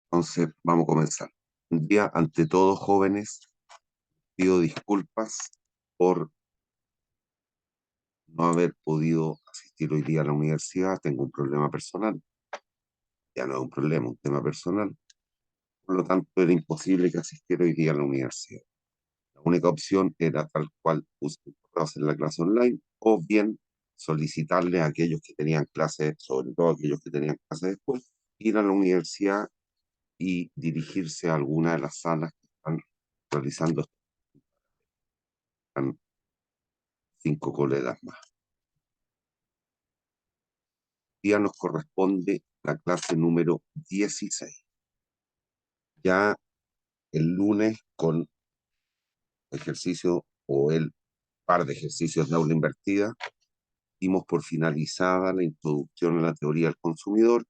Entonces, vamos a comenzar. Un día, ante todo, jóvenes, pido disculpas por no haber podido asistir hoy día a la universidad. Tengo un problema personal. Ya no es un problema, un tema personal. Por lo tanto, era imposible que asistiera hoy día a la universidad. La única opción era tal cual hacer la clase online o bien solicitarle a aquellos que tenían clases, sobre todo aquellos que tenían clases después, ir a la universidad y dirigirse a alguna de las salas que están realizando están 5 colegas más. Hoy día nos corresponde la clase número 16. Ya el lunes con ejercicio o el par de ejercicios de aula invertida, dimos por finalizada la introducción a la teoría del consumidor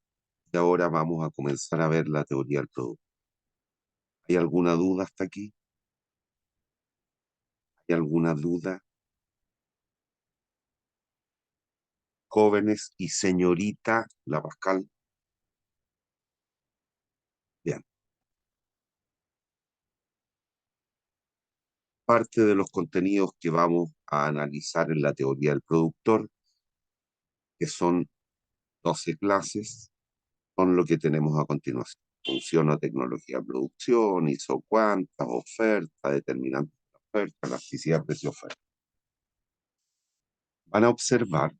y ahora vamos a comenzar a ver la teoría del producto. ¿Hay alguna duda hasta aquí? ¿Hay alguna duda? Jóvenes y señorita La Pascal. Bien. Parte de los contenidos que vamos a analizar en la teoría del productor, que son 12 clases, son lo que tenemos a continuación. Función o tecnología de producción, hizo cuántas, oferta, determinante de oferta, elasticidad, precio, oferta. Van a observar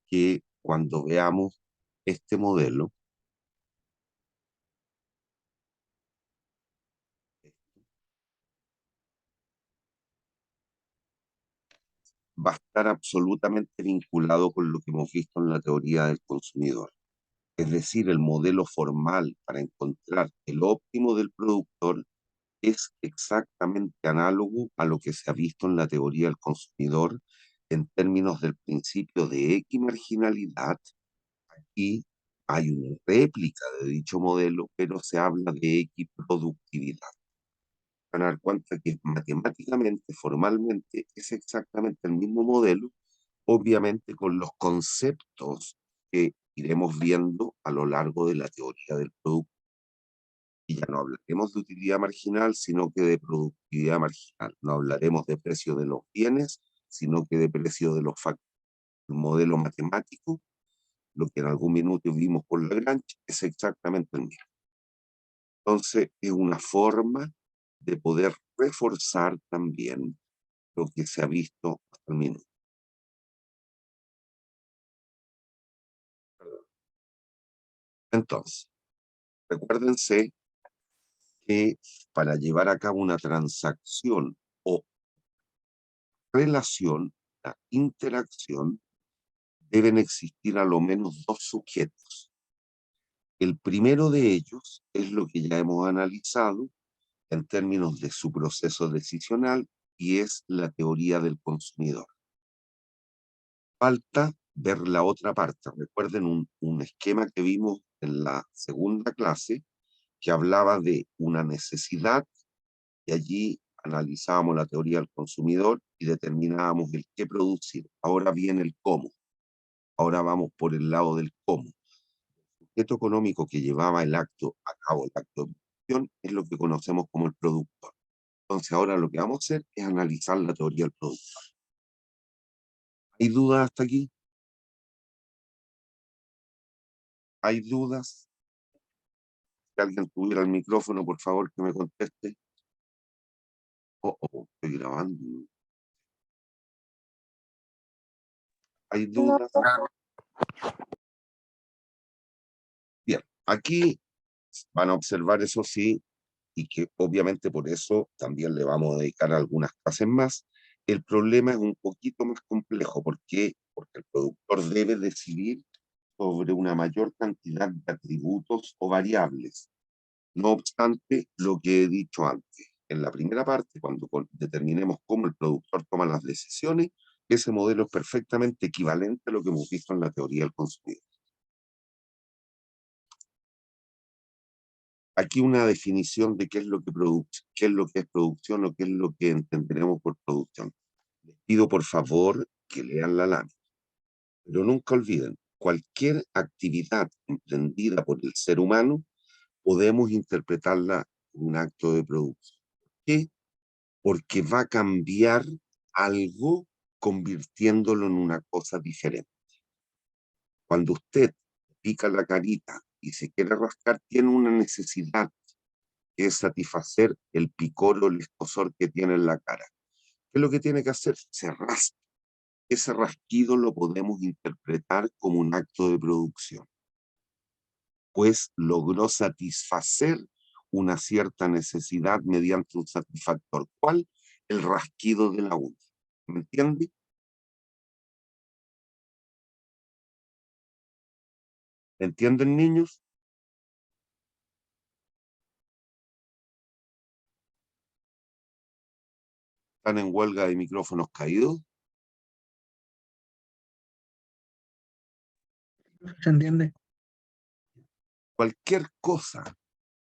que cuando veamos este modelo, va a estar absolutamente vinculado con lo que hemos visto en la teoría del consumidor. Es decir, el modelo formal para encontrar el óptimo del productor es exactamente análogo a lo que se ha visto en la teoría del consumidor en términos del principio de equimarginalidad, y hay una réplica de dicho modelo, pero se habla de equiproductividad. Van a dar cuenta que matemáticamente, formalmente, es exactamente el mismo modelo, obviamente con los conceptos que iremos viendo a lo largo de la teoría del producto. Y ya no hablaremos de utilidad marginal, sino que de productividad marginal. No hablaremos de precio de los bienes, sino que de precio de los factores. El modelo matemático, lo que en algún minuto vimos por Lagrange, es exactamente el mismo. Entonces, es una forma de poder reforzar también lo que se ha visto hasta el minuto. Entonces, recuérdense que para llevar a cabo una transacción o relación, la interacción, deben existir a lo menos dos sujetos. El primero de ellos es lo que ya hemos analizado en términos de su proceso decisional y es la teoría del consumidor. Falta ver la otra parte. Recuerden un esquema que vimos en la segunda clase que hablaba de una necesidad y allí analizábamos la teoría del consumidor y determinábamos el qué producir. Ahora viene el cómo. Ahora vamos por el lado del cómo. El sujeto económico que llevaba el acto a cabo, el acto de producción, es lo que conocemos como el productor. Entonces ahora lo que vamos a hacer es analizar la teoría del productor. ¿Hay dudas hasta aquí? ¿Hay dudas? Si alguien tuviera el micrófono, por favor, que me conteste. Estoy grabando. ¿Hay No, dudas? Bien, aquí van a observar eso sí, y que obviamente por eso también le vamos a dedicar algunas clases más. El problema es un poquito más complejo. ¿Por qué? Porque el productor debe decidir sobre una mayor cantidad de atributos o variables. No obstante, lo que he dicho antes, en la primera parte, cuando determinemos cómo el productor toma las decisiones, ese modelo es perfectamente equivalente a lo que hemos visto en la teoría del consumidor. Aquí una definición de qué es lo que qué es lo que es producción o qué es lo que entenderemos por producción. Les pido por favor que lean la lámina, pero nunca olviden, cualquier actividad emprendida por el ser humano podemos interpretarla como un acto de producción. ¿Por qué? Porque va a cambiar algo convirtiéndolo en una cosa diferente. Cuando usted pica la carita y se quiere rascar, tiene una necesidad que es satisfacer el picor o el escozor que tiene en la cara. ¿Qué es lo que tiene que hacer? Se rasca. Ese rasquido lo podemos interpretar como un acto de producción, pues logró satisfacer una cierta necesidad mediante un satisfactor. ¿Cuál? El rasquido de la uña. ¿Me entiende? ¿Entienden, niños? ¿Están en huelga de micrófonos caídos? ¿Se entiende? Cualquier cosa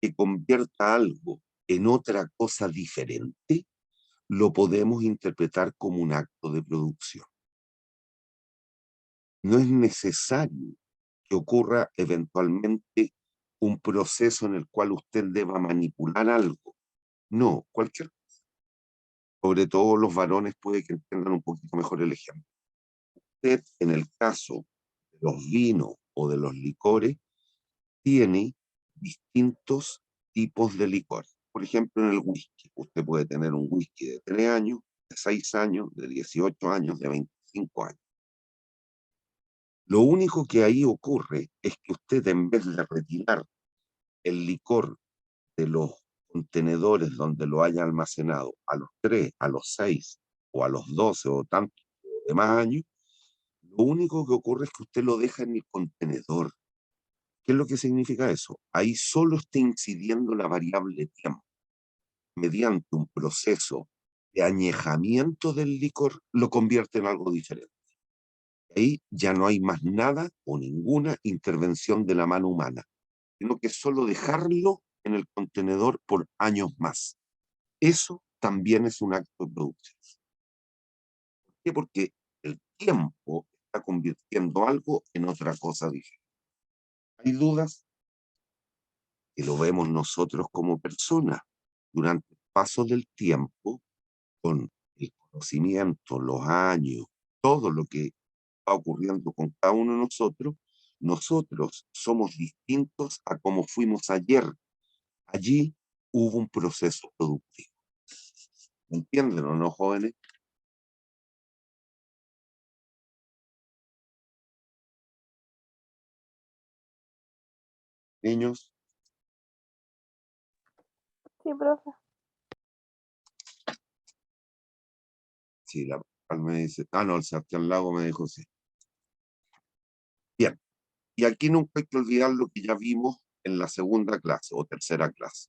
que convierta algo en otra cosa diferente, lo podemos interpretar como un acto de producción. No es necesario que ocurra eventualmente un proceso en el cual usted deba manipular algo. No, cualquier cosa. Sobre todo los varones puede que entiendan un poquito mejor el ejemplo. Usted, en el caso de los vinos o de los licores, tiene distintos tipos de licor. Por ejemplo, en el whisky, usted puede tener un whisky de 3 años, de 6 años, de 18 años, de 25 años. Lo único que ahí ocurre es que usted, en vez de retirar el licor de los contenedores donde lo haya almacenado a los 3, a los 6 o a los 12 o tantos demás años, lo único que ocurre es que usted lo deja en el contenedor. ¿Qué es lo que significa eso? Ahí solo está incidiendo la variable tiempo. Mediante un proceso de añejamiento del licor, lo convierte en algo diferente. Ahí ya no hay más nada o ninguna intervención de la mano humana, sino que solo dejarlo en el contenedor por años más. Eso también es un acto de producción. ¿Por qué? Porque el tiempo está convirtiendo algo en otra cosa diferente. ¿Hay dudas? Y lo vemos nosotros como personas. Durante el paso del tiempo, con el conocimiento, los años, todo lo que va ocurriendo con cada uno de nosotros, nosotros somos distintos a como fuimos ayer. Allí hubo un proceso productivo. ¿Me entienden o no, jóvenes? Niños, Sí, profe. sí, la me dice, no, el Sebastián Lago me dijo sí. Bien, y aquí nunca hay que olvidar lo que ya vimos en la segunda clase o tercera clase.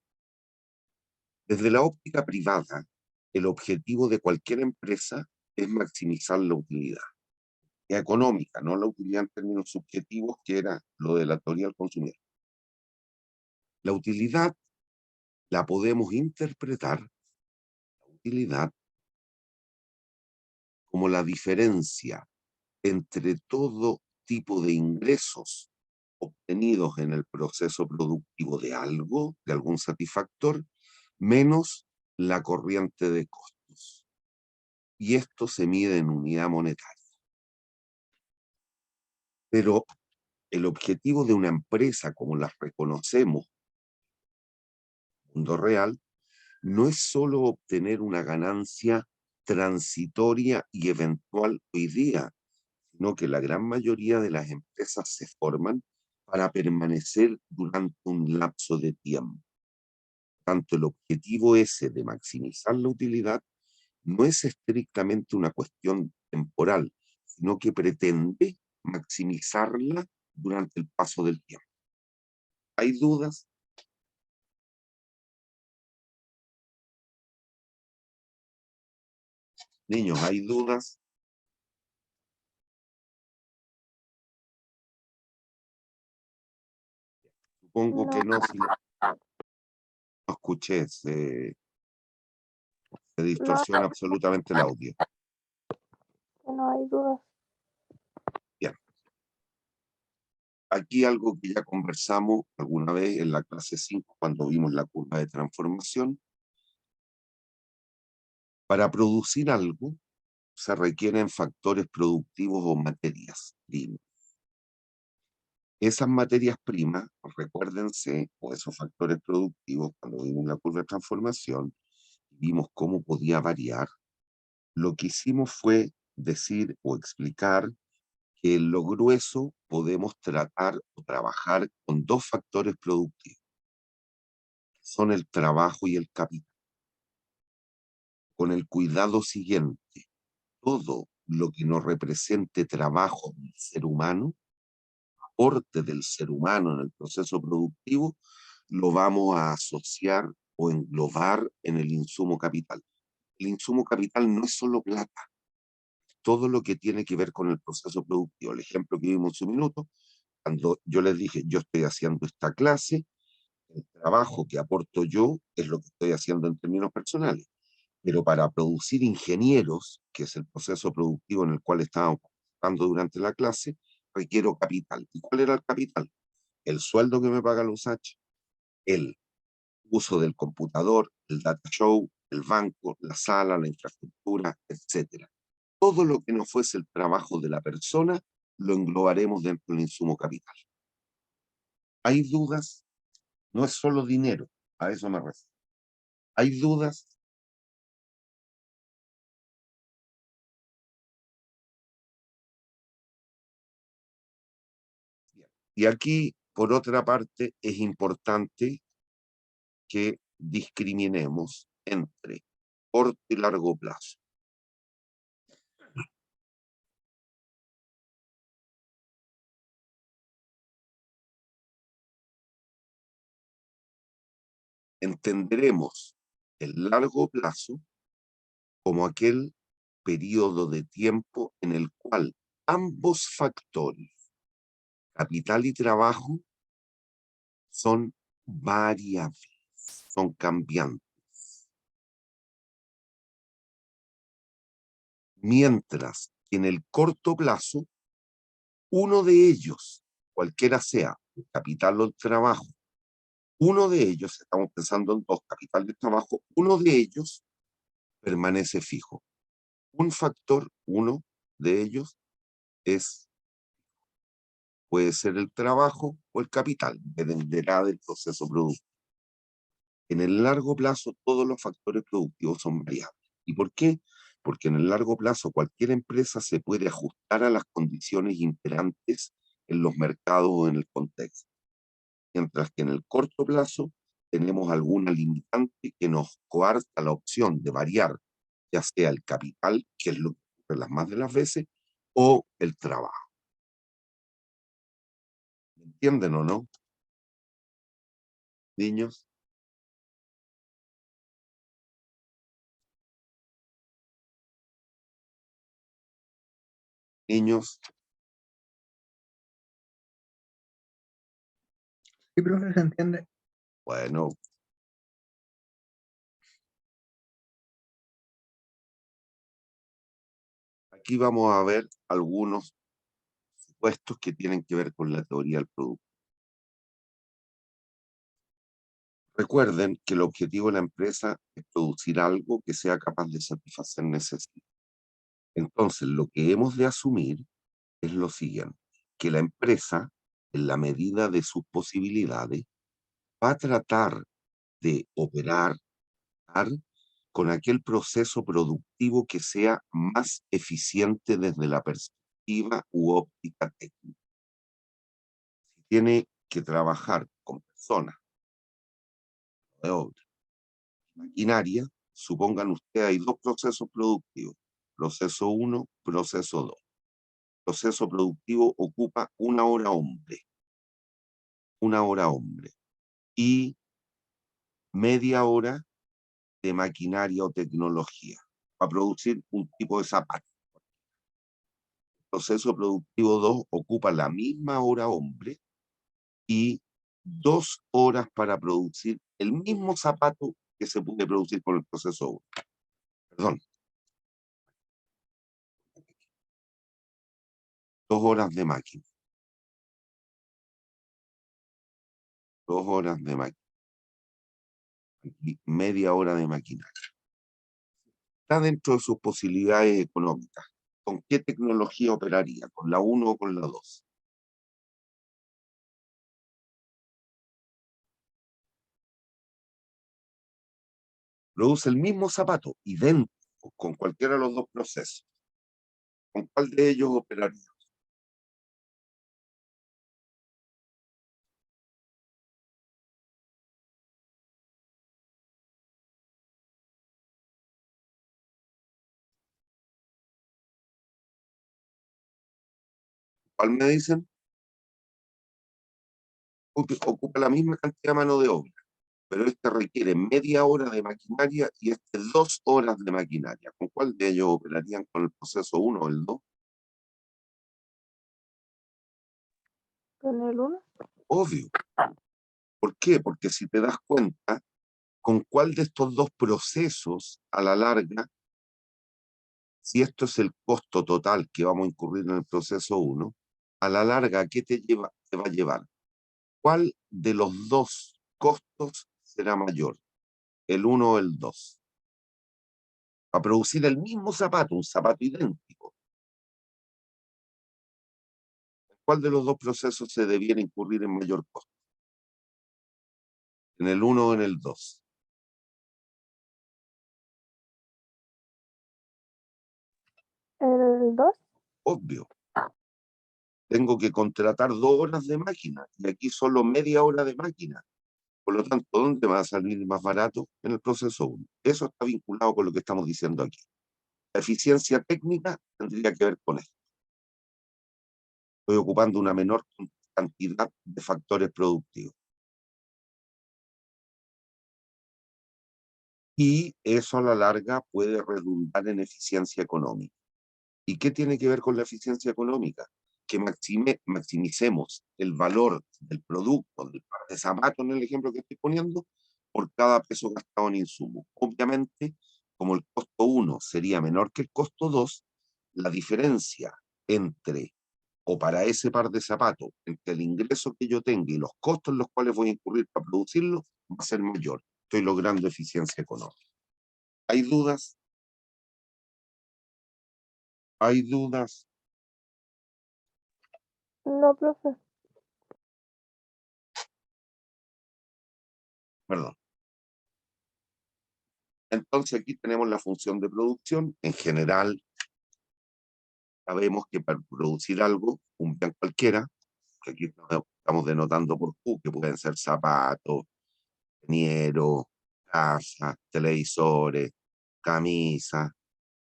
Desde la óptica privada, el objetivo de cualquier empresa es maximizar la utilidad económica, no la utilidad en términos subjetivos, que era lo de la teoría del consumidor. La utilidad la podemos interpretar, la utilidad, como la diferencia entre todo tipo de ingresos obtenidos en el proceso productivo de algo, de algún satisfactor, menos la corriente de costos. Y esto se mide en unidad monetaria. Pero el objetivo de una empresa, como las reconocemos en el mundo real, no es solo obtener una ganancia transitoria y eventual hoy día, sino que la gran mayoría de las empresas se forman para permanecer durante un lapso de tiempo. Tanto el objetivo ese de maximizar la utilidad no es estrictamente una cuestión temporal, sino que pretende maximizarla durante el paso del tiempo. ¿Hay dudas? Niños, ¿hay dudas? Supongo No. que no, si no escuché, se distorsiona absolutamente el audio. No hay dudas. Bien. Aquí algo que ya conversamos alguna vez en la clase 5 cuando vimos la curva de transformación. Para producir algo se requieren factores productivos o materias primas. Esas materias primas, recuérdense, o esos factores productivos, cuando vimos la curva de transformación, vimos cómo podía variar. Lo que hicimos fue decir o explicar que en lo grueso podemos tratar o trabajar con dos factores productivos, que son el trabajo y el capital, con el cuidado siguiente: todo lo que nos represente trabajo del ser humano, aporte del ser humano en el proceso productivo, lo vamos a asociar o englobar en el insumo capital. El insumo capital no es solo plata, todo lo que tiene que ver con el proceso productivo. El ejemplo que vimos hace un minuto, cuando yo les dije, yo estoy haciendo esta clase, el trabajo que aporto yo es lo que estoy haciendo en términos personales. Pero para producir ingenieros, que es el proceso productivo en el cual estábamos participando durante la clase, requiero capital. ¿Y cuál era el capital? El sueldo que me paga la USACH, el uso del computador, el data show, el banco, la sala, la infraestructura, etcétera. Todo lo que no fuese el trabajo de la persona, lo englobaremos dentro del insumo capital. ¿Hay dudas? No es solo dinero, a eso me refiero. ¿Hay dudas? Y aquí, por otra parte, es importante que discriminemos entre corto y largo plazo. Entenderemos el largo plazo como aquel periodo de tiempo en el cual ambos factores, capital y trabajo, son variables, son cambiantes. Mientras que en el corto plazo, uno de ellos, cualquiera sea el capital o el trabajo, uno de ellos, estamos pensando en dos, capital y trabajo, uno de ellos permanece fijo. Un factor, uno de ellos, puede ser el trabajo o el capital, dependerá del proceso productivo. En el largo plazo, todos los factores productivos son variables. ¿Y por qué? Porque en el largo plazo cualquier empresa se puede ajustar a las condiciones imperantes en los mercados o en el contexto. Mientras que en el corto plazo tenemos alguna limitante que nos coarta la opción de variar, ya sea el capital, que es lo que ocurre las más de las veces, o el trabajo. ¿Me entienden o no, niños? Niños, Sí, profe, se entiende. bueno, aquí vamos a ver algunos supuestos que tienen que ver con la teoría del producto. Recuerden que el objetivo de la empresa es producir algo que sea capaz de satisfacer necesidades. Entonces, lo que hemos de asumir es lo siguiente: que la empresa, en la medida de sus posibilidades, va a tratar de operar con aquel proceso productivo que sea más eficiente desde la perspectiva u óptica técnica. Si tiene que trabajar con personas de obra, maquinaria, supongan ustedes hay dos procesos productivos, proceso 1, proceso 2. Proceso productivo ocupa una hora hombre, y media hora de maquinaria o tecnología para producir un tipo de zapato. Proceso productivo 2 ocupa la misma hora hombre y 2 horas para producir el mismo zapato que se puede producir con el proceso 1. Perdón, 2 horas de máquina. 2 horas de máquina. Aquí, media hora de maquinaria. Está dentro de sus posibilidades económicas. ¿Con qué tecnología operaría? ¿Con la 1 o con la 2? Produce el mismo zapato, idéntico, con cualquiera de los dos procesos. ¿Con cuál de ellos operaría? ¿Cuál me dicen? Ocupa la misma cantidad de mano de obra, pero este requiere media hora de maquinaria y este 2 horas de maquinaria. ¿Con cuál de ellos operarían con el proceso 1 o el 2? ¿Con el 1? Obvio. ¿Por qué? Porque si te das cuenta, ¿con cuál de estos dos procesos a la larga, si esto es el costo total que vamos a incurrir en el proceso 1, a la larga, ¿qué te va a llevar? ¿Cuál de los dos costos será mayor? ¿El 1 o el 2? A producir el mismo zapato, un zapato idéntico. ¿Cuál de los dos procesos se debiera incurrir en mayor costo? ¿En el 1 o en el 2? ¿El 2? Obvio. Tengo que contratar 2 horas de máquina y aquí solo media hora de máquina. Por lo tanto, ¿dónde va a salir más barato? En el proceso 1. Eso está vinculado con lo que estamos diciendo aquí. La eficiencia técnica tendría que ver con esto. Estoy ocupando una menor cantidad de factores productivos. Y eso a la larga puede redundar en eficiencia económica. ¿Y qué tiene que ver con la eficiencia económica? Que maximicemos el valor del producto, del par de zapatos en el ejemplo que estoy poniendo, por cada peso gastado en insumos. Obviamente, como el costo 1 sería menor que el costo 2, la diferencia entre, o para ese par de zapatos, entre el ingreso que yo tenga y los costos en los cuales voy a incurrir para producirlo, va a ser mayor. Estoy logrando eficiencia económica. ¿Hay dudas? ¿Hay dudas? No, profe. Perdón. Entonces aquí tenemos la función de producción. En general, sabemos que para producir algo, un bien cualquiera, que aquí estamos denotando por Q, que pueden ser zapatos, nieros, casas, televisores, camisas,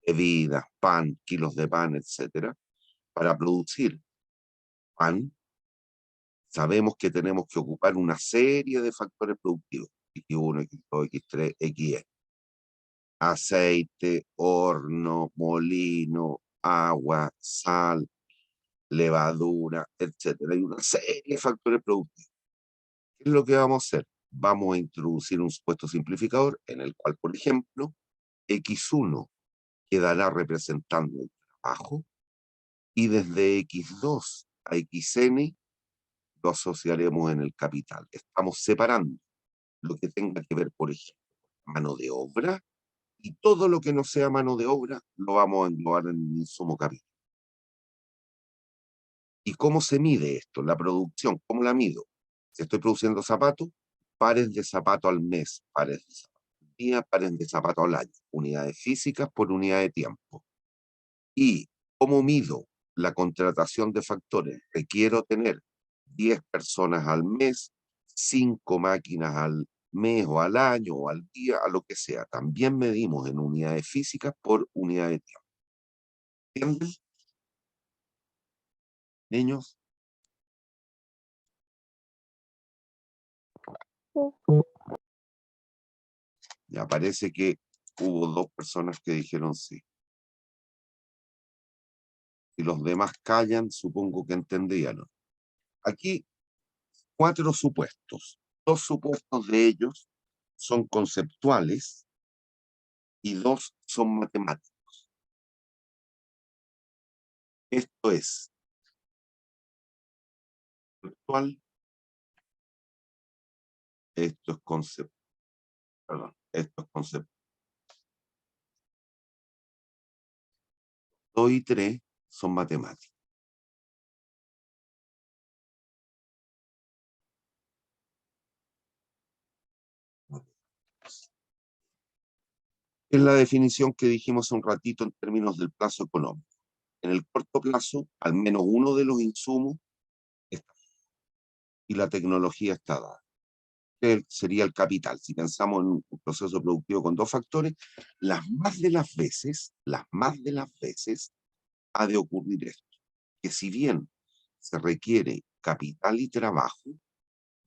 bebidas, pan, kilos de pan, etcétera. Para producir pan, sabemos que tenemos que ocupar una serie de factores productivos, X1, X2, X3, XE. Aceite, horno, molino, agua, sal, levadura, etcétera. Hay una serie de factores productivos. ¿Qué es lo que vamos a hacer? Vamos a introducir un supuesto simplificador en el cual, por ejemplo, X1 quedará representando el trabajo y desde X2 a XN lo asociaremos en el capital. Estamos separando lo que tenga que ver, por ejemplo, mano de obra, y todo lo que no sea mano de obra lo vamos a englobar en el insumo capital. ¿Y cómo se mide esto? La producción, ¿cómo la mido? Si estoy produciendo zapatos, pares de zapato al mes, pares de zapato al día, pares de zapato al año, unidades físicas por unidad de tiempo. ¿Y cómo mido la contratación de factores? Requiero tener 10 personas al mes, 5 máquinas al mes o al año o al día, a lo que sea. También medimos en unidades físicas por unidad de tiempo. ¿Entienden, niños? Sí. Ya parece que hubo 2 personas que dijeron sí. Si los demás callan, supongo que entendían. Aquí 4 supuestos. 2 supuestos de ellos son conceptuales y 2 son matemáticos. Esto es conceptual Esto es concepto. Perdón, esto es concepto. 2 y 3 son matemáticas. Es la definición que dijimos hace un ratito en términos del plazo económico. En el corto plazo, al menos uno de los insumos está y la tecnología está dada. Sería el capital. Si pensamos en un proceso productivo con dos factores, las más de las veces ha de ocurrir esto, que si bien se requiere capital y trabajo,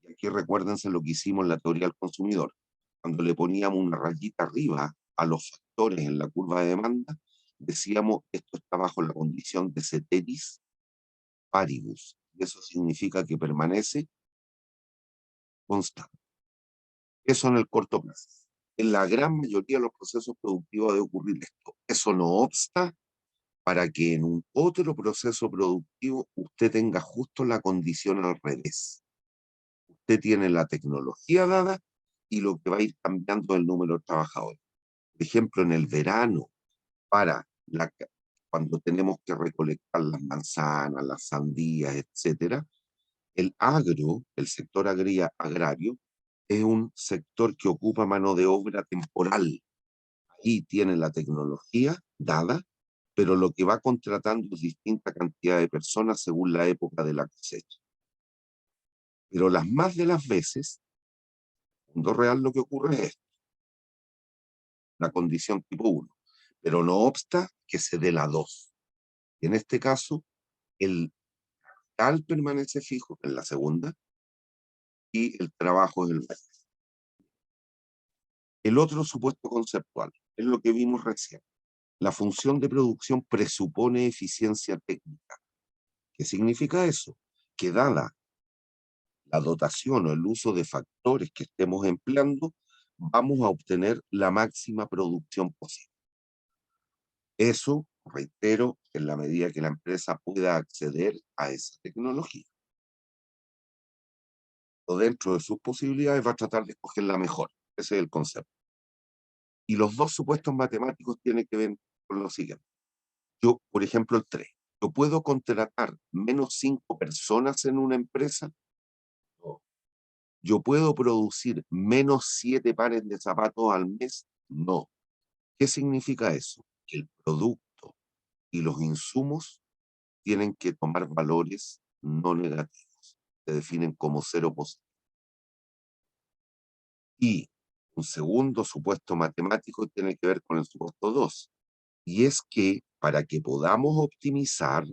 y aquí recuérdense lo que hicimos en la teoría del consumidor, cuando le poníamos una rayita arriba a los factores en la curva de demanda, decíamos esto está bajo la condición de ceteris paribus, y eso significa que permanece constante. Eso en el corto plazo. En la gran mayoría de los procesos productivos debe ocurrir esto. Eso no obsta para que en un otro proceso productivo usted tenga justo la condición al revés. Usted tiene la tecnología dada y lo que va a ir cambiando es el número de trabajadores. Por ejemplo, en el verano, para cuando tenemos que recolectar las manzanas, las sandías, etcétera, el agro, el sector agrario, es un sector que ocupa mano de obra temporal. Ahí tiene la tecnología dada, pero lo que va contratando es distinta cantidad de personas según la época de la cosecha. Pero las más de las veces, en el mundo real lo que ocurre es esto, la condición tipo 1, pero no obsta que se dé la 2. Y en este caso, el capital permanece fijo en la segunda y el trabajo en el resto. El otro supuesto conceptual es lo que vimos recién. La función de producción presupone eficiencia técnica. ¿Qué significa eso? Que dada la dotación o el uso de factores que estemos empleando, vamos a obtener la máxima producción posible. Eso, reitero, en la medida que la empresa pueda acceder a esa tecnología. O dentro de sus posibilidades va a tratar de escoger la mejor. Ese es el concepto. Y los dos supuestos matemáticos tienen que ver con lo siguiente. Yo, por ejemplo, el 3. ¿Yo puedo contratar menos 5 personas en una empresa? No. ¿Yo puedo producir menos 7 pares de zapatos al mes? No. ¿Qué significa eso? Que el producto y los insumos tienen que tomar valores no negativos. Se definen como cero positivo. Y un segundo supuesto matemático tiene que ver con el supuesto 2. Y es que para que podamos optimizar,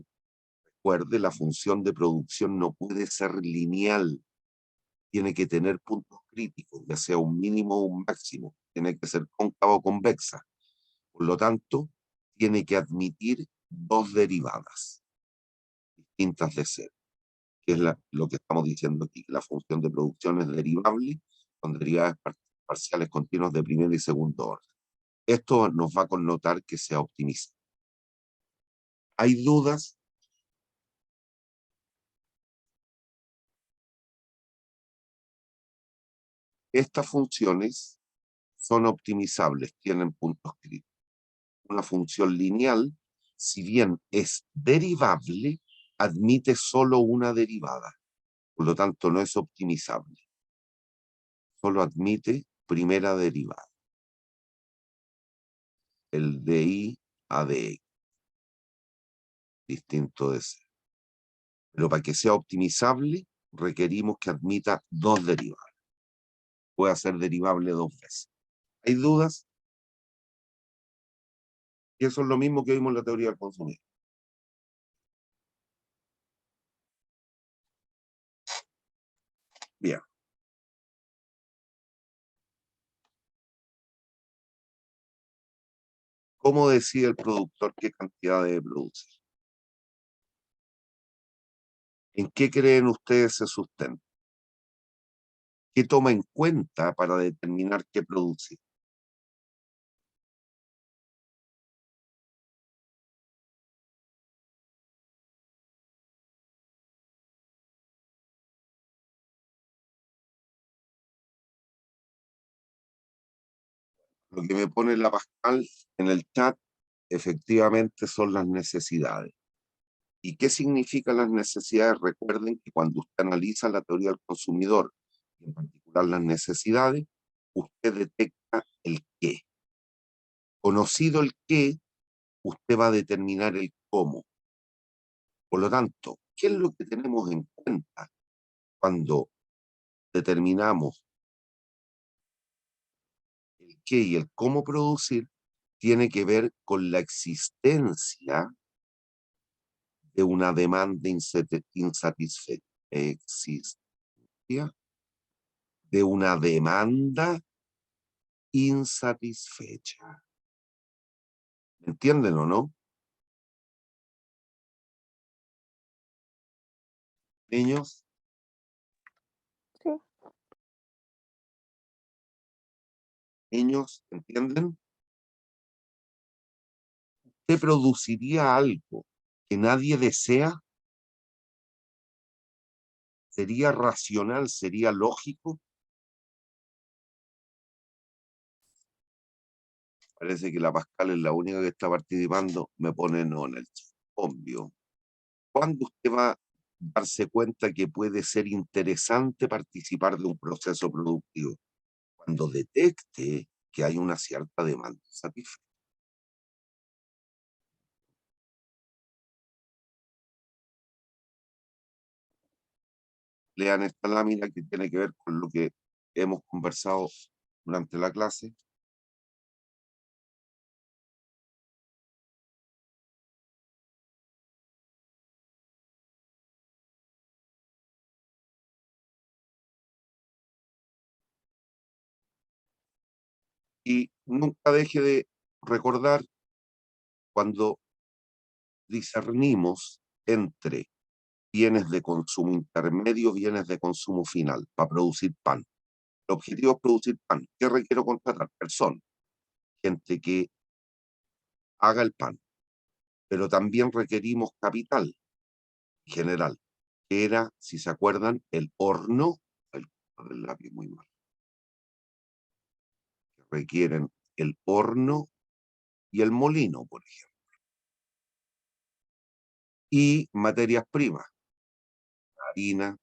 recuerde, la función de producción no puede ser lineal. Tiene que tener puntos críticos, ya sea un mínimo o un máximo. Tiene que ser cóncava o convexa. Por lo tanto, tiene que admitir dos derivadas distintas de cero, que es lo que estamos diciendo aquí. La función de producción es derivable con derivadas parciales continuas de primer y segundo orden. Esto nos va a connotar que sea optimista. ¿Hay dudas? Estas funciones son optimizables, tienen puntos críticos. Una función lineal, si bien es derivable, admite solo una derivada. Por lo tanto, no es optimizable. Solo admite primera derivada. El DI a DX, distinto de C. Pero para que sea optimizable, requerimos que admita dos derivadas. Puede ser derivable dos veces. ¿Hay dudas? Y eso es lo mismo que vimos en la teoría del consumidor. Bien. ¿Cómo decide el productor qué cantidad debe producir? ¿En qué creen ustedes se sustenta? ¿Qué toma en cuenta para determinar qué producir? Lo que me pone la Pascal en el chat efectivamente son las necesidades. ¿Y qué significan las necesidades? Recuerden que cuando usted analiza la teoría del consumidor, y en particular las necesidades, usted detecta el qué. Conocido el qué, usted va a determinar el cómo. Por lo tanto, ¿qué es lo que tenemos en cuenta cuando determinamos el qué y el cómo producir? Tiene que ver con la existencia de una demanda insatisfecha, de una demanda insatisfecha. ¿Me entienden o no? Niños, Sí, niños, ¿entienden? ¿Usted produciría algo que nadie desea? ¿Sería racional? ¿Sería lógico? Parece que la Pascal es la única que está participando. Me pone no en el chat. Obvio. ¿Cuándo usted va a darse cuenta que puede ser interesante participar de un proceso productivo? Cuando detecte que hay una cierta demanda satisfecha. Lean esta lámina que tiene que ver con lo que hemos conversado durante la clase. Y nunca deje de recordar cuando discernimos entre bienes de consumo intermedio, bienes de consumo final, para producir pan. El objetivo es producir pan. ¿Qué requiero contratar? Personas, gente que haga el pan. Pero también requerimos capital en general, que era, si se acuerdan, el horno, el lápiz muy mal, que requieren el horno y el molino, por ejemplo. Y materias primas, harina,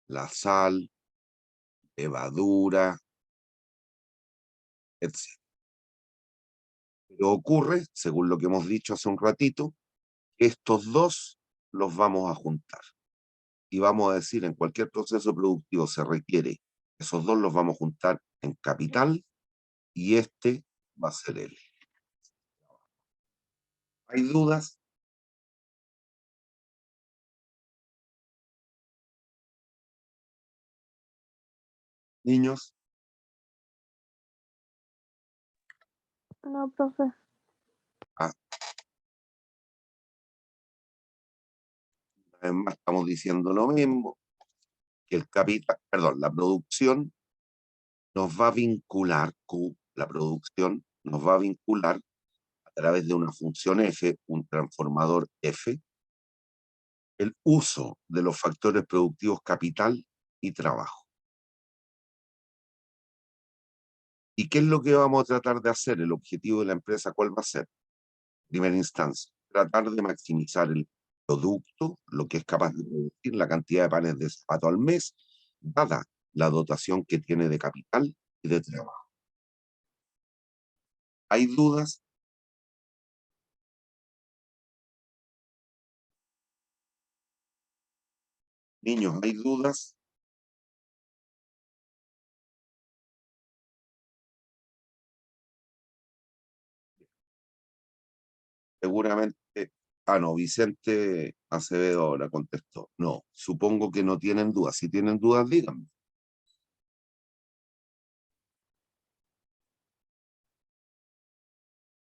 la sal, levadura, etc. Pero ocurre, según lo que hemos dicho hace un ratito, que estos dos los vamos a juntar. Y vamos a decir, en cualquier proceso productivo se requiere, esos dos los vamos a juntar en capital y este va a ser él. ¿Hay dudas? Niños, no, profe. ah, además estamos diciendo lo mismo, que el capital, perdón, la producción nos va a vincular, la producción nos va a vincular a través de una función F, un transformador F, el uso de los factores productivos capital y trabajo. ¿Y qué es lo que vamos a tratar de hacer? El objetivo de la empresa, ¿cuál va a ser? En primera instancia, tratar de maximizar el producto, lo que es capaz de producir, la cantidad de panes de zapato al mes, dada la dotación que tiene de capital y de trabajo. ¿Hay dudas? Niños, ¿hay dudas? Seguramente, no, Vicente Acevedo ahora contestó. No, supongo que no tienen dudas. Si tienen dudas, díganme.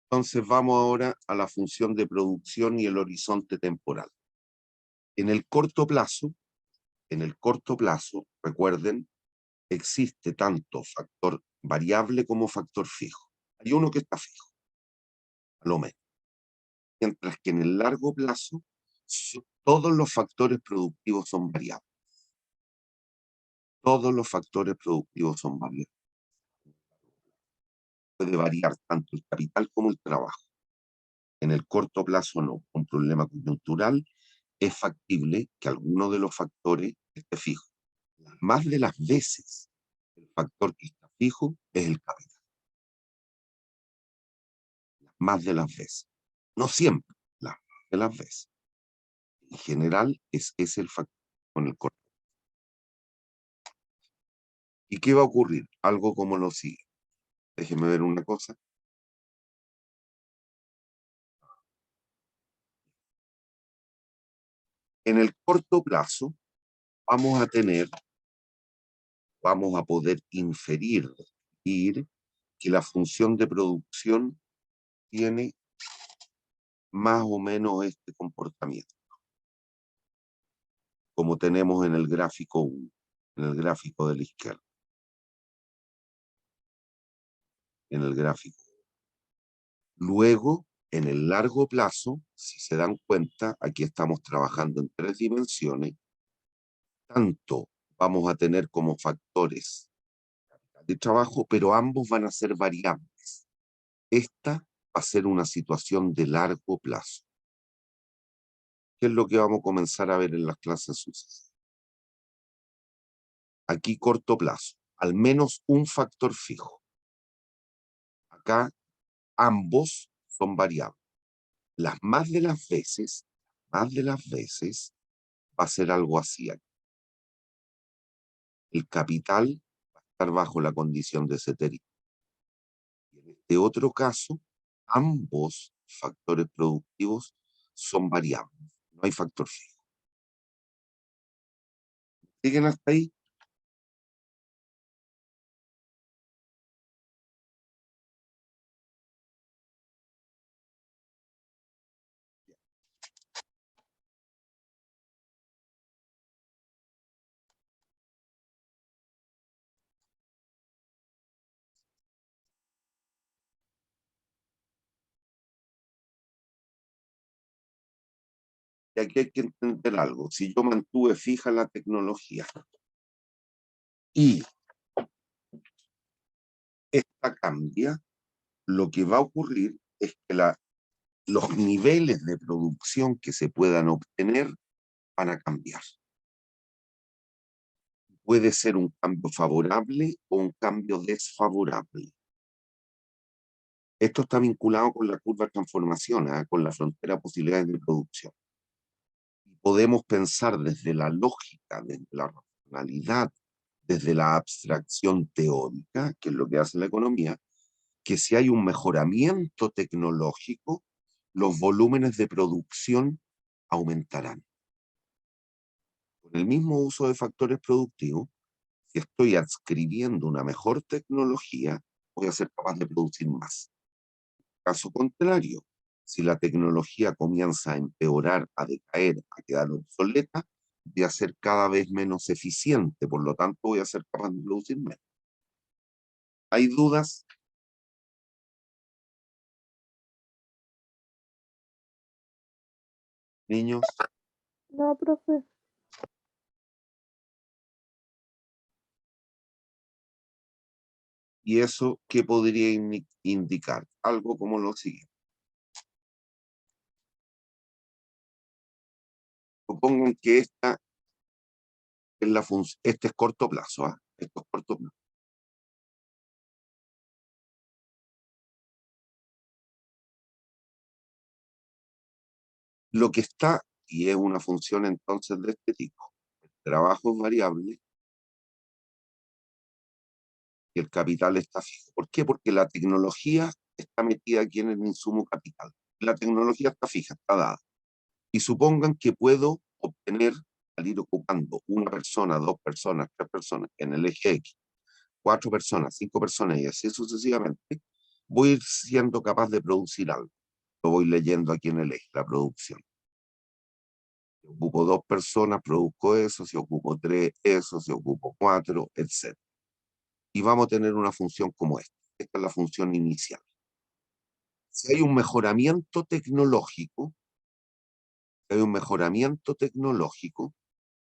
Entonces vamos ahora a la función de producción y el horizonte temporal. En el corto plazo, recuerden, existe tanto factor variable como factor fijo. Hay uno que está fijo, a lo menos. Mientras que en el largo plazo, todos los factores productivos son variables. Todos los factores productivos son variables. Puede variar tanto el capital como el trabajo. En el corto plazo no. Un problema coyuntural es factible que alguno de los factores esté fijo. Más de las veces, el factor que está fijo es el capital. Más de las veces. No siempre, las más de las veces. En general, es el factor con el corto. ¿Y qué va a ocurrir? Algo como lo sigue. Déjenme ver una cosa. En el corto plazo, vamos a poder inferir que la función de producción tiene más o menos este comportamiento, como tenemos en el gráfico 1, en el gráfico de la izquierda. En el gráfico. Luego, en el largo plazo, si se dan cuenta, aquí estamos trabajando en 3 dimensiones, tanto vamos a tener como factores de trabajo, pero ambos van a ser variables. Esta va a ser una situación de largo plazo. ¿Qué es lo que vamos a comenzar a ver en las clases sucesivas? Aquí corto plazo, al menos un factor fijo. Acá ambos son variables. Las más de las veces va a ser algo así. El capital va a estar bajo la condición de ceteris. Y en este otro caso, ambos factores productivos son variables. No hay factor fijo. ¿Siguen hasta ahí? Y aquí hay que entender algo. Si yo mantuve fija la tecnología y esta cambia, lo que va a ocurrir es que los niveles de producción que se puedan obtener van a cambiar. Puede ser un cambio favorable o un cambio desfavorable. Esto está vinculado con la curva de transformación, con la frontera de posibilidades de producción. Podemos pensar desde la lógica, desde la racionalidad, desde la abstracción teórica, que es lo que hace la economía, que si hay un mejoramiento tecnológico, los volúmenes de producción aumentarán. Con el mismo uso de factores productivos, si estoy adscribiendo una mejor tecnología, voy a ser capaz de producir más. Caso contrario, si la tecnología comienza a empeorar, a decaer, a quedar obsoleta, voy a ser cada vez menos eficiente, por lo tanto voy a ser capaz de producir menos. ¿Hay dudas? Niños, No, profe. ¿y eso qué podría indicar? Algo como lo siguiente. Supongan que esta es la función, este es corto plazo, esto es corto plazo. Lo que está, y es una función entonces de este tipo, el trabajo es variable y el capital está fijo. ¿Por qué? Porque la tecnología está metida aquí en el insumo capital. La tecnología está fija, está dada. Y supongan que puedo obtener, al ir ocupando una persona, 2 personas, 3 personas en el eje X, 4 personas, 5 personas y así sucesivamente, voy a ir siendo capaz de producir algo. Lo voy leyendo aquí en el eje, la producción. Si ocupo 2 personas, produzco eso, si ocupo 3, eso, si ocupo 4, etc. Y vamos a tener una función como esta. Esta es la función inicial. Si hay un mejoramiento tecnológico,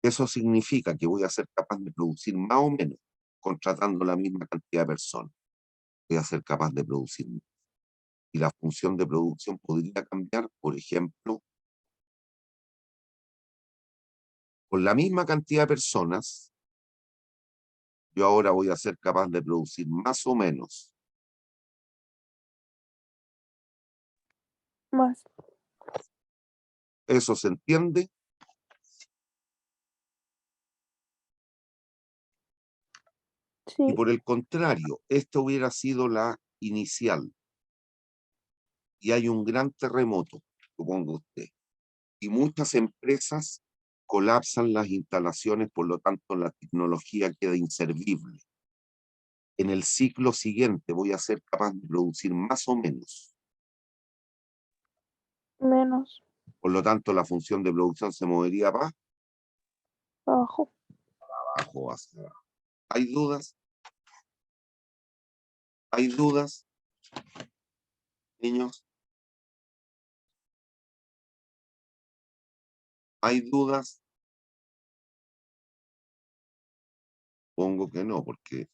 Eso significa que voy a ser capaz de producir más o menos contratando la misma cantidad de personas. Voy a ser capaz de producir más. Y la función de producción podría cambiar, por ejemplo, con la misma cantidad de personas, yo ahora voy a ser capaz de producir más o menos. Más. ¿Eso se entiende? Y Sí. por el contrario, esta hubiera sido la inicial. Y hay un gran terremoto, supongo usted. Y muchas empresas colapsan las instalaciones, por lo tanto la tecnología queda inservible. En el ciclo siguiente voy a ser capaz de producir más o menos. Menos. Por lo tanto, la función de producción se movería para Abajo. abajo, hacia abajo. ¿Hay dudas? ¿Hay dudas, niños? ¿Hay dudas? Pongo que no, porque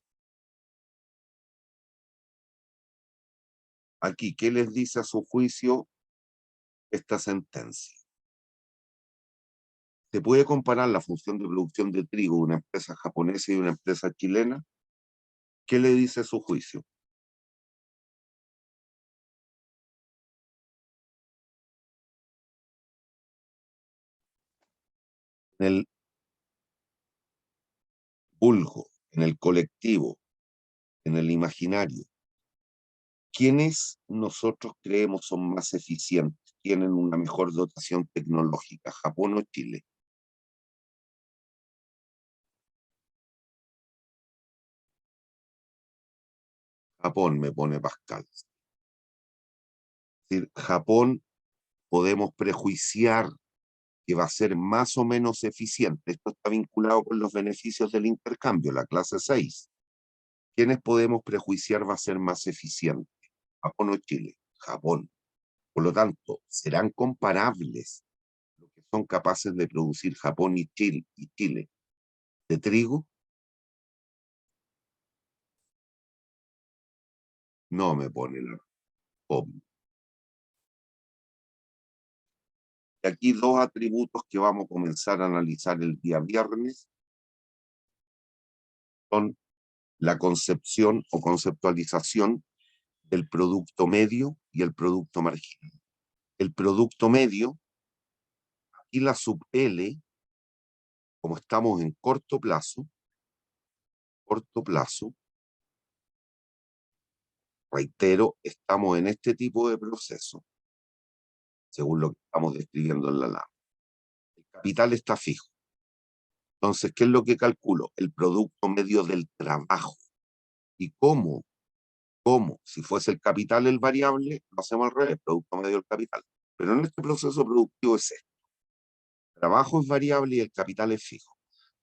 aquí, ¿qué les dice a su juicio esta sentencia? ¿Se puede comparar la función de producción de trigo de una empresa japonesa y una empresa chilena? ¿Qué le dice a su juicio? En el vulgo, en el colectivo, en el imaginario, ¿quiénes nosotros creemos son más eficientes, tienen una mejor dotación tecnológica, Japón o Chile? Japón, me pone Pascal. Es decir, Japón podemos prejuiciar que va a ser más o menos eficiente. Esto está vinculado con los beneficios del intercambio, la clase 6. ¿Quiénes podemos prejuiciar va a ser más eficiente? ¿Japón o Chile? Japón. Por lo tanto, ¿serán comparables lo que son capaces de producir Japón y Chile de trigo? No, me pone la obvio. Y aquí dos atributos que vamos a comenzar a analizar el día viernes son la concepción o conceptualización del producto medio y el producto marginal. El producto medio y la sub L, como estamos en corto plazo, reitero, estamos en este tipo de proceso, según lo que estamos describiendo en la lámina. El capital está fijo. Entonces, ¿qué es lo que calculo? El producto medio del trabajo. ¿Y cómo? ¿Cómo? Si fuese el capital el variable, lo hacemos al revés, producto medio del capital. Pero en este proceso productivo es esto. El trabajo es variable y el capital es fijo.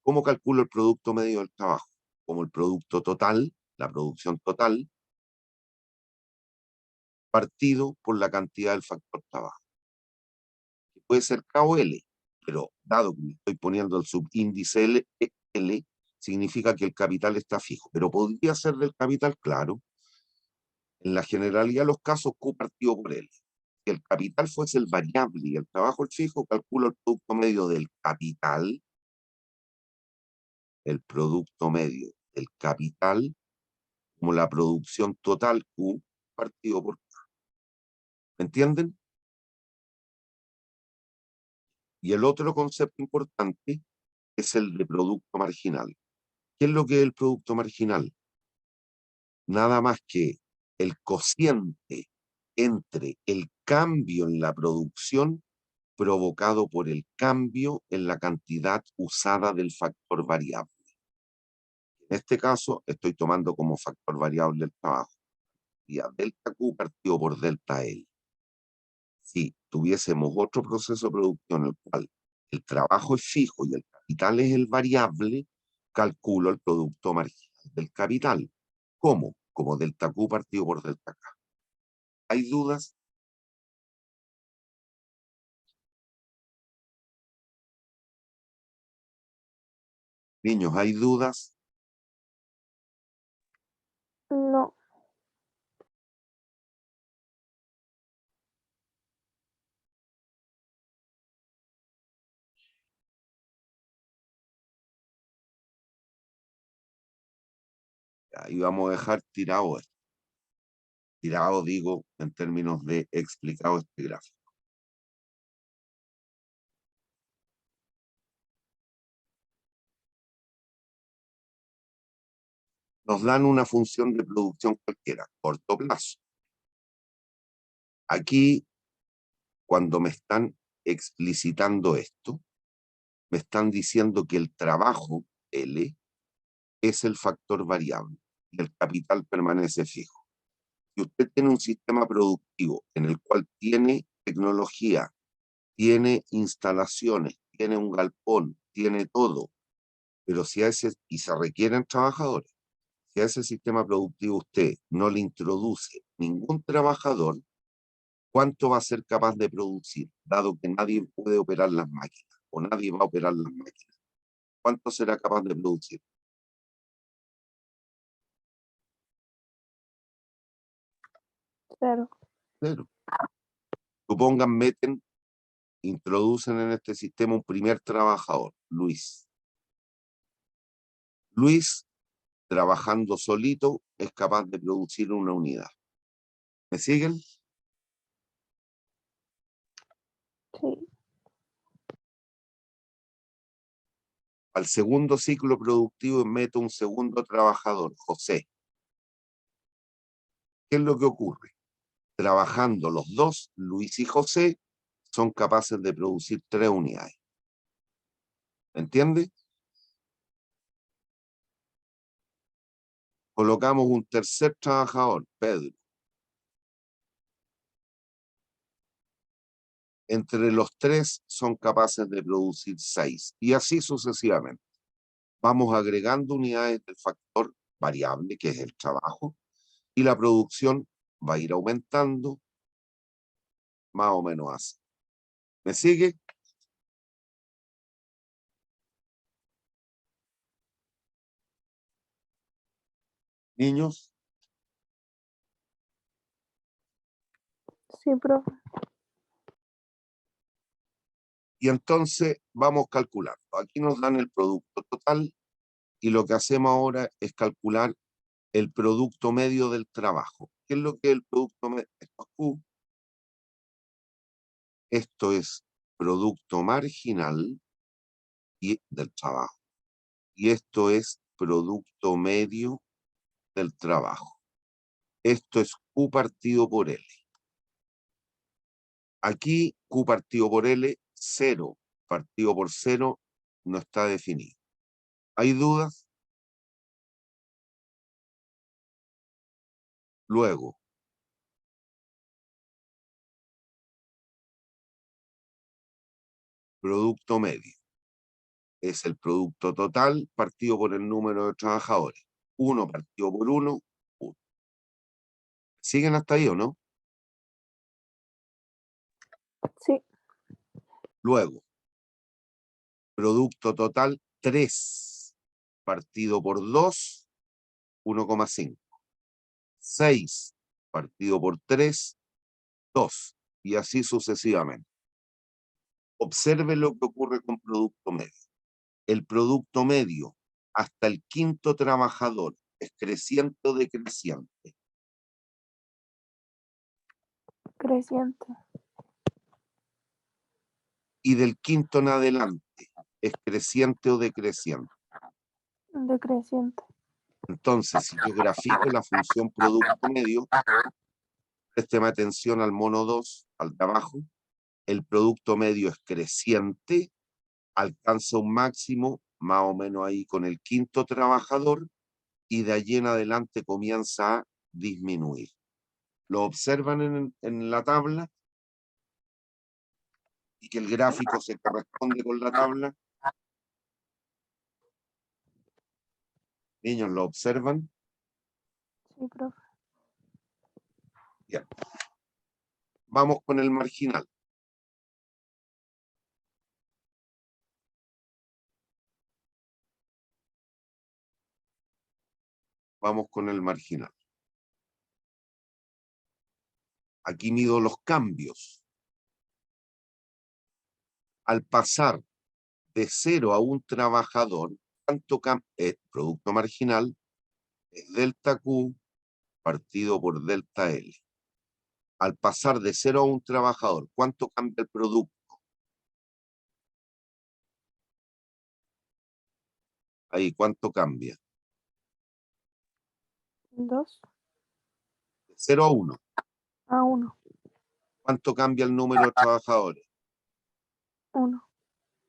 ¿Cómo calculo el producto medio del trabajo? Como el producto total, la producción total, partido por la cantidad del factor trabajo. Que puede ser K o L, pero dado que me estoy poniendo el subíndice L, significa que el capital está fijo. Pero podría ser del capital, claro. En la generalidad de los casos, Q partido por L. Si el capital fuese el variable y el trabajo el fijo, calculo el producto medio del capital, como la producción total Q partido por K. ¿Me entienden? Y el otro concepto importante es el de producto marginal. ¿Qué es lo que es el producto marginal? Nada más que el cociente entre el cambio en la producción provocado por el cambio en la cantidad usada del factor variable. En este caso, estoy tomando como factor variable el trabajo. Y a delta Q partido por delta L. Si tuviésemos otro proceso de producción en el cual el trabajo es fijo y el capital es el variable, calculo el producto marginal del capital. ¿Cómo? Como delta Q partido por delta K. ¿Hay dudas? Niños, ¿hay dudas? No. Ahí vamos a dejar tirado esto. Tirado, digo, en términos de explicado este gráfico. Nos dan una función de producción cualquiera, corto plazo. Aquí, cuando me están explicitando esto, me están diciendo que el trabajo, L, es el factor variable y el capital permanece fijo. Si usted tiene un sistema productivo en el cual tiene tecnología, tiene instalaciones, tiene un galpón, tiene todo, pero si a ese, y se requieren trabajadores, si a ese sistema productivo usted no le introduce ningún trabajador, ¿cuánto va a ser capaz de producir? Dado que nadie puede operar las máquinas, o nadie va a operar las máquinas. ¿Cuánto será capaz de producir? Cero. Cero. Supongan, introducen en este sistema un primer trabajador, Luis. Luis, trabajando solito, es capaz de producir una unidad. ¿Me siguen? Sí. Al segundo ciclo productivo meto un segundo trabajador, José. ¿Qué es lo que ocurre? Trabajando los dos, Luis y José, son capaces de producir 3 unidades. ¿Entiende? Colocamos un tercer trabajador, Pedro. Entre los 3 son capaces de producir 6 y así sucesivamente. Vamos agregando unidades del factor variable, que es el trabajo, y la producción va a ir aumentando más o menos así. ¿Me sigue? Niños. Sí, profe. Y entonces vamos calculando. Aquí nos dan el producto total y lo que hacemos ahora es calcular el producto medio del trabajo. ¿Qué es lo que es el producto medio? Esto es Q. Esto es producto marginal del trabajo. Y esto es producto medio del trabajo. Esto es Q partido por L. Aquí Q partido por L, 0 partido por 0 no está definido. ¿Hay dudas? Luego, producto medio. Es el producto total partido por el número de trabajadores. 1 partido por 1, 1. ¿Siguen hasta ahí o no? Sí. Luego, producto total 3 partido por 2, 1,5. 6 partido por 3, 2. Y así sucesivamente. Observe lo que ocurre con producto medio. El producto medio hasta el quinto trabajador es creciente o decreciente. Creciente. Y del quinto en adelante es creciente o decreciente. Decreciente. Entonces, si yo grafico la función producto medio, présteme atención al mono 2, al de abajo, el producto medio es creciente, alcanza un máximo más o menos ahí con el quinto trabajador y de allí en adelante comienza a disminuir. ¿Lo observan en la tabla? Y que el gráfico se corresponde con la tabla. Niños, ¿lo observan? Sí, profe. Bien. Vamos con el marginal. Vamos con el marginal. Aquí mido los cambios. Al pasar de 0 a un trabajador, ¿cuánto cambia? Producto marginal es delta Q partido por delta L. Al pasar de 0 a un trabajador, ¿cuánto cambia el producto? Ahí, ¿cuánto cambia? 2 De 0 a 1. a 1. ¿Cuánto cambia el número de trabajadores? 1.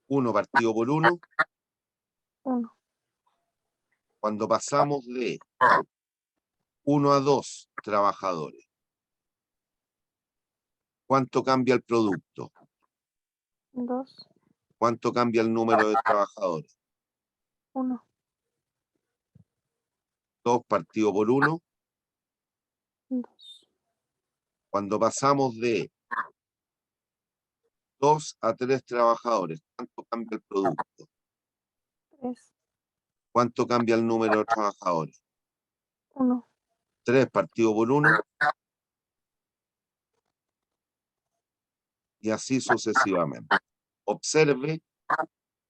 1 partido por 1. 1. Cuando pasamos de 1 a 2 trabajadores, ¿cuánto cambia el producto? 2. ¿Cuánto cambia el número de trabajadores? 1. 2 partido por 1. 2. Cuando pasamos de 2 a 3 trabajadores, ¿cuánto cambia el producto? 3. ¿Cuánto cambia el número de trabajadores? 1. 3 partido por 1. Y así sucesivamente. Observe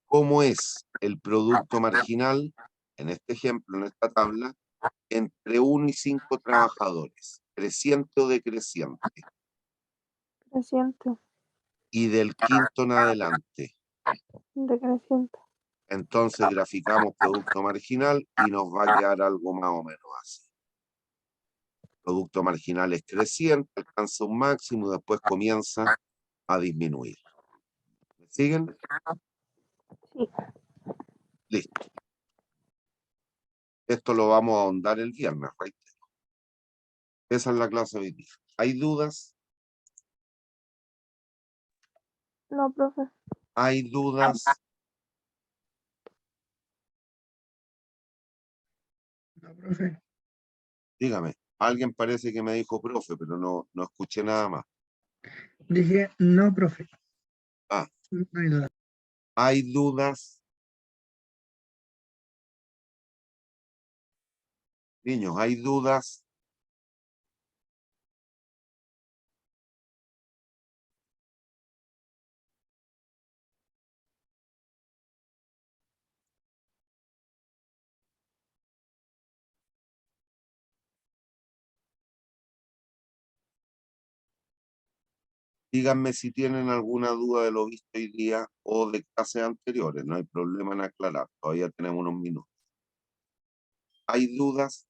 cómo es el producto marginal, en este ejemplo, en esta tabla, entre 1 y 5 trabajadores, creciente o decreciente, Creciente. y del quinto en adelante. Decreciente. Entonces graficamos producto marginal y nos va a quedar algo más o menos así. Producto marginal es creciente, alcanza un máximo y después comienza a disminuir. ¿Me siguen? Sí. Listo. Esto lo vamos a ahondar el viernes, reitero. Esa es la clase de hoy día. ¿Hay dudas? No, profe. ¿Hay dudas? No, profe. Dígame. Alguien parece que me dijo profe, pero no escuché nada más. Dije, no, profe. Ah, No hay duda. ¿hay dudas? Niños, ¿hay dudas? Díganme si tienen alguna duda de lo visto hoy día o de clases anteriores. No hay problema en aclarar. Todavía tenemos unos minutos. ¿Hay dudas?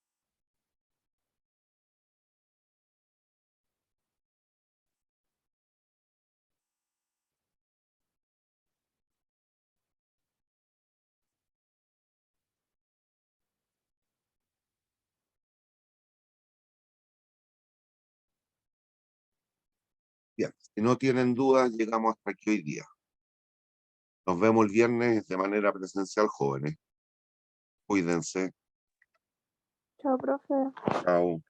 Bien, si no tienen dudas, llegamos hasta aquí hoy día. Nos vemos el viernes de manera presencial, jóvenes. Cuídense. Chao, profe. Chao.